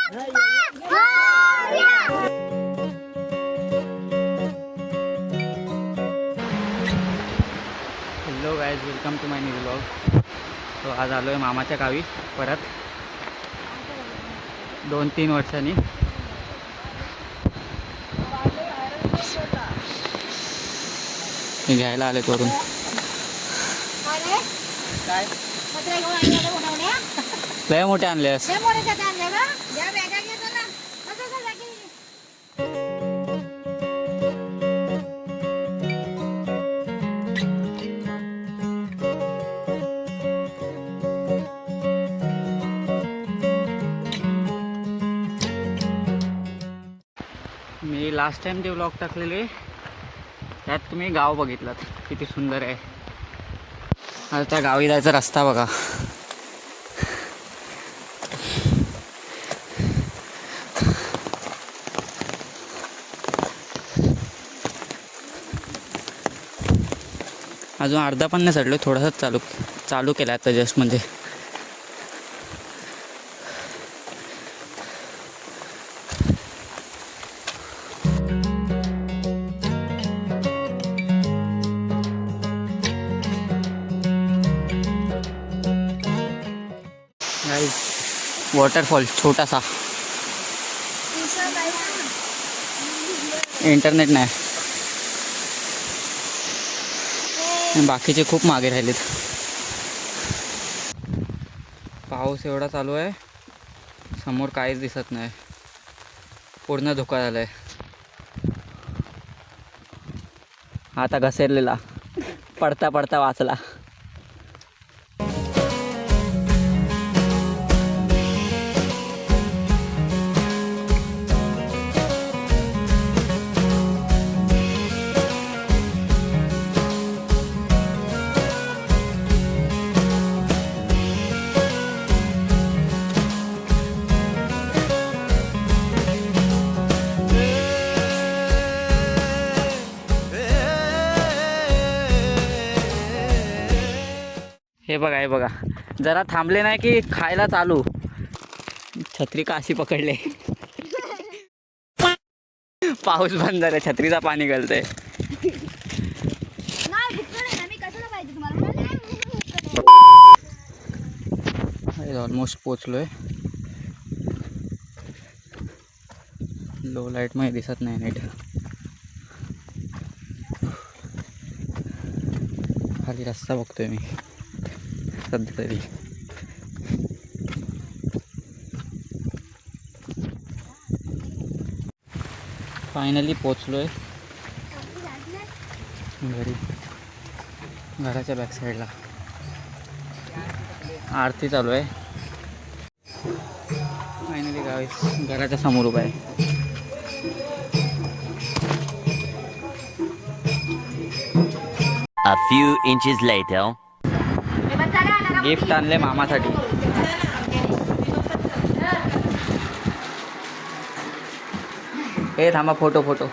Hello guys, welcome to my new vlog. तो आज आलो आहे मामाच्या गावी परत 2-3 वर्षांनी. मी घ्यायला आले वरून. काय लय मोठे आणलेस? मी लास्ट टाइम जे व्लॉग टाकलेले त्यात तुम्ही गाव बघितलात, किती सुंदर आहे. आता त्या गावी जायचा रस्ता बघा. अजून अर्धा पण नाही चढलो, थोडंसं चालू केलं आता जस्ट. म्हणजे वॉटरफॉल छोटासा. इंटरनेट नाही, बाकीचे खूप मागे राहिलेत. पाऊस एवढा चालू आहे, समोर काहीच दिसत नाही, पूर्ण धोका झाला आहे. आता घसरलेला, पडता पडता वाचला. हे बघा, हे बघा, जरा थांबले नाही की खायला चालू. छत्री काशी पकडले. पाऊस बंद झाला, छत्रीचा पाणी गळतंय. ऑलमोस्ट पोचलोय. लो लाईट मध्ये दिसत नाही नीट. खाली रस्ता बघतोय मी सध्या तरी. फायनली पोचलोय घरी. घराच्या बॅक साईडला आरती चालू आहे. फायनली गावी घराच्या समोर उभा आहे. A few inches later. Gift आणले मामासाठी. हे थांबा, फोटो फोटो.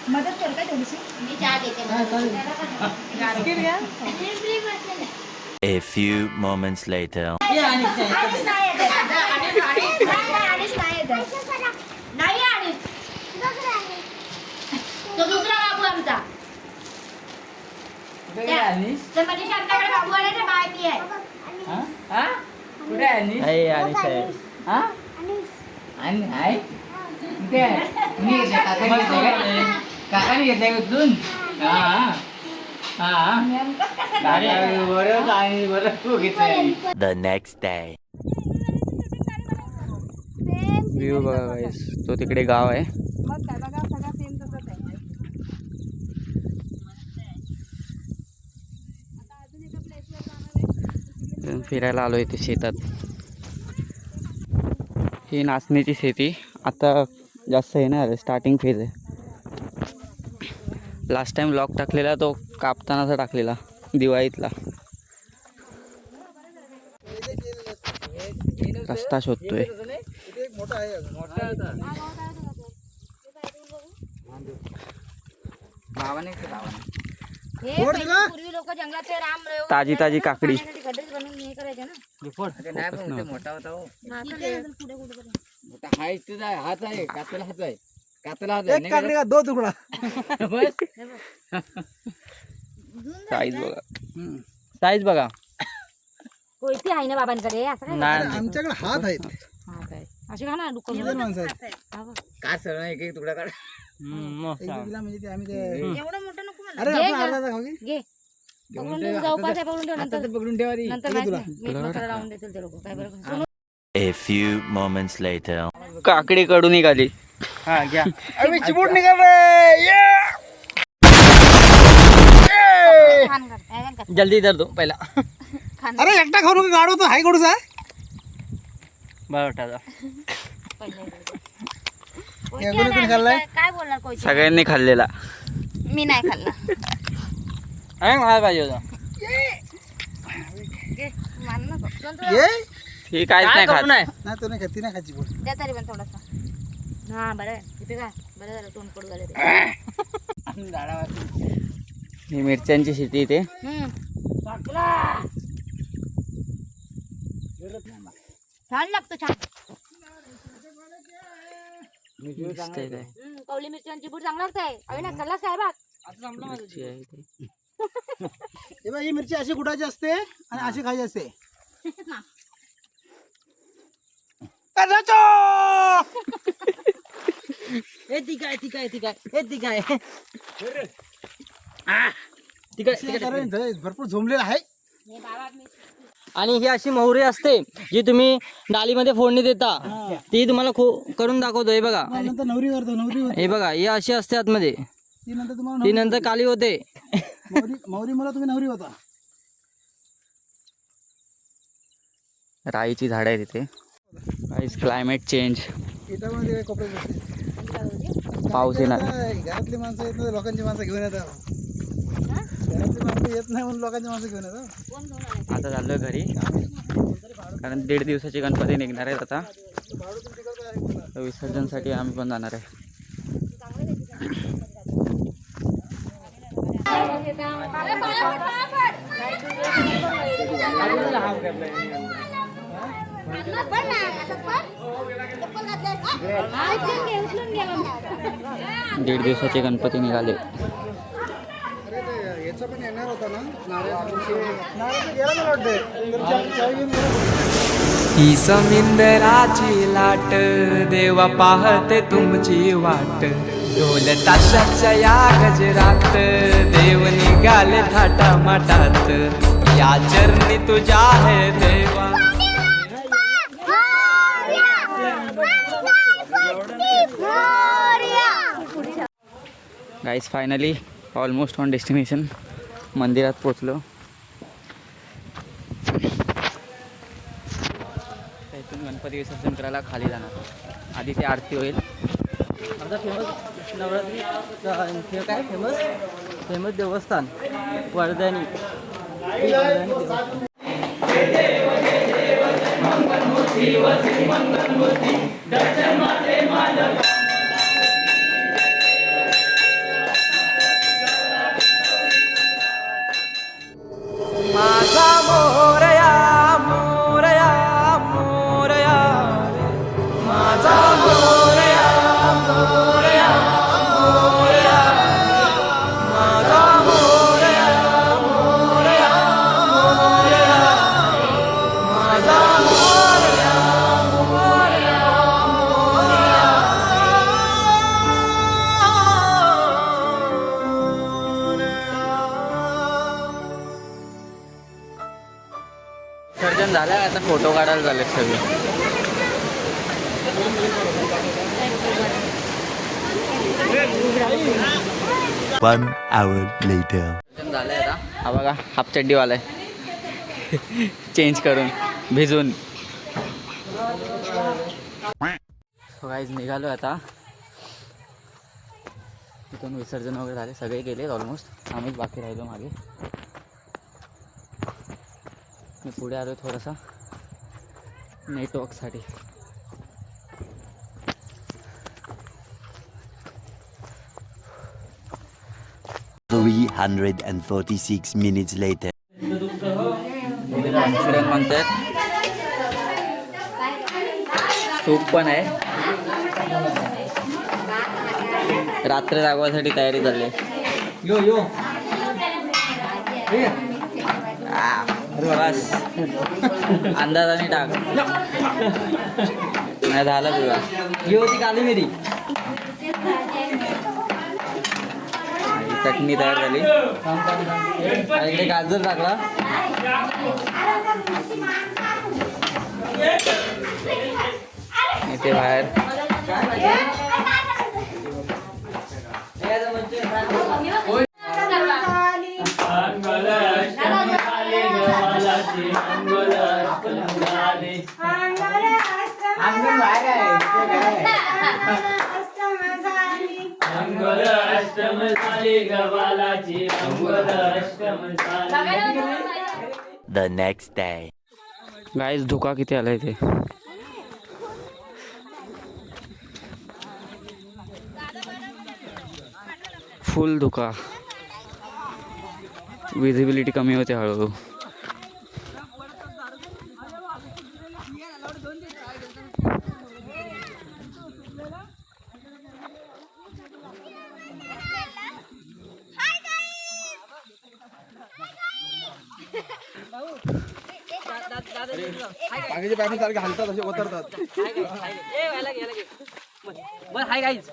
मदत कर काय थोडीशी. मी चहा घेते. A few moments later. तो दुसरा बाबू आमचा. तर म्हणजे आमच्याकडे बाबू आले ना, बाय मी आहे. कुठे आहे? काकाने घेतलाय उचलून. The next day. व्ह्यू बघा गाईस, तो तिकडे गाव आहे. फिरायला आलो इथे शेतात. ही नाचणीची शेती. आता जास्त हे नाही आलं, स्टार्टिंग फेज आहे. लास्ट टाइम व्लॉग टाकलेला तो कापतानाचा टाकलेला, दिवाळीतला. रस्ता शोधतोय. हे पूर्वी लोक जंगलात राम ताजी ताजी काकडी. गड्डेच बनवून हे करायचे ना. मोठा होता हो. हाच आहे कातला हाच आहे कातला हाच एक काकडी का दो तुकडा. साईज बघा. साईज बघा. कोयती आहे ना बाबांकडे असं काय नाही आमच्याकडे हात आहेत. हा काय अशी खा ना डुक्कर किती जण माणसं आहेत? काय सरळ एक एक तुकडा काढ एक दिला म्हणजे ते आम्ही ते एवढं मोठं नको मला. अरे घे आपण ग. अर्धा खाऊ की? घे पकडून ठेव, जवळपास आहे, पकडून ठेव आता नंतर ते पकडून ठेवा रे. नंतर माहित नाही. मीठ मसाला लावून देतील ते लोक काय बरं. A few moments later. काकडी कडून निघाली. हा घ्या. आम्ही चिमूट निघालोय. खान कर जल्दी धर दो पहिला. अरे एकटा खाऊ नका गाडो तो हाय कडूच आहे. बरं या कोणी कोणी खाल्लाय? काय बोलणार कोयती? सगळ्यांनी खाल्लेला. मी नाही खाल्ला. खायला पाहिजे होता. घे मान नको. नंतर ये ही काहीच नाही खात. नाही तो नाही खाती नाही खायची बोल. द्या तरी पण थोडासा. हा बरं आहे. इथे काय बरं झालं तोंड पडू झालं ते. ही मिरच्यांची शेती इथे. छान लागतो छान. दिसतंय काय? कवली मिरच्यांची पूड चांगला लागतंय. अविनाश खाल्लास काय बघ. मिरची आहे इथे. हे बघ ही मिरची अशी कुटायची असते आणि अशी खायची असते. भरपूर झोंबलेला आहे. आणि ही अशी मोहरी असते जी तुम्ही डालीमध्ये फोडणी देता. ती तुम्हाला करून दाखवतो. हे बघा. नंतर नवरी करतो नवरी हे बघा ही अशी असते आतमध्ये. ती नंतर तुम्हाला ती नंतर काली होते. मौरी मला तुम्ही नवरी होता. राईची झाड आहे तिथे. Climate change. शेतामध्ये काय कोपरे बसते. पाऊस येणार. घरातली माणसं येत नाही लोकांची माणसं घेऊन येतात. घरातली माणसं येत नाही म्हणून लोकांची माणसं घेऊन येतात. आता चाललोय घरी कारण 1.5 दिवसाची गणपती निघणार आहेत आता. तर विसर्जनसाठी आम्ही पण जाणार आहे. दीड दिवसाचे गणपती निघाले. याचा पण येणार होता ना नारळ गेला मला वाटतं. चाय घेऊन गेला. ही समिंदराची लाट देवा पाहते तुमची वाट. ढोल ताशाच्या या गजरात देव निघाले थाटा माटात. या चरणी तुझ्या है देवा. Guys finally almost on destination. मंदिरात पोचलो. इथून गणपती विसर्जन करायला खाली जाणार. आधी ते आरती होईल. आता फेमस नवरात्री काय फेमस देवस्थान वर्धानी. माझा मोरया मोरया मोरया रे. माझा मोरया मोरया मोरया. माझा मोरया मोरया मोरया. माझा मोरया मोरया विसर्जन झालं. आता फोटो काढायला झाले सगळे. 1 hour later. विसर्जन झालंय आता. हा बघा हाफ चड्डीवाला आहे. चेंज करून भिजून. सो गाईज निघालो आता. तिथून विसर्जन वगैरे झाले. सगळे गेले ऑलमोस्ट. आम्हीच बाकी राहिलो मागे. मी पुढे आलो थोडासा. नेटवर्कसाठी. 346 minutes later. रेस्टॉरंट म्हणतात. सूप पण आहे. रात्र जागवासाठी तयारी चालली आहे. बस अंदाजाने टाक. नाही झालं तुझा. ही होती काली मिरी. चटणी तयार झाली. इकडे गाजर टाकला. इथे बाहेर The next day. गाईस धुका किती आलाय ते. फुल धुका. विजिबिलिटी कमी होते हळूहळू. बाकीचे पॅटर्न सारखे हलतात असे उतरतात. Hi guys.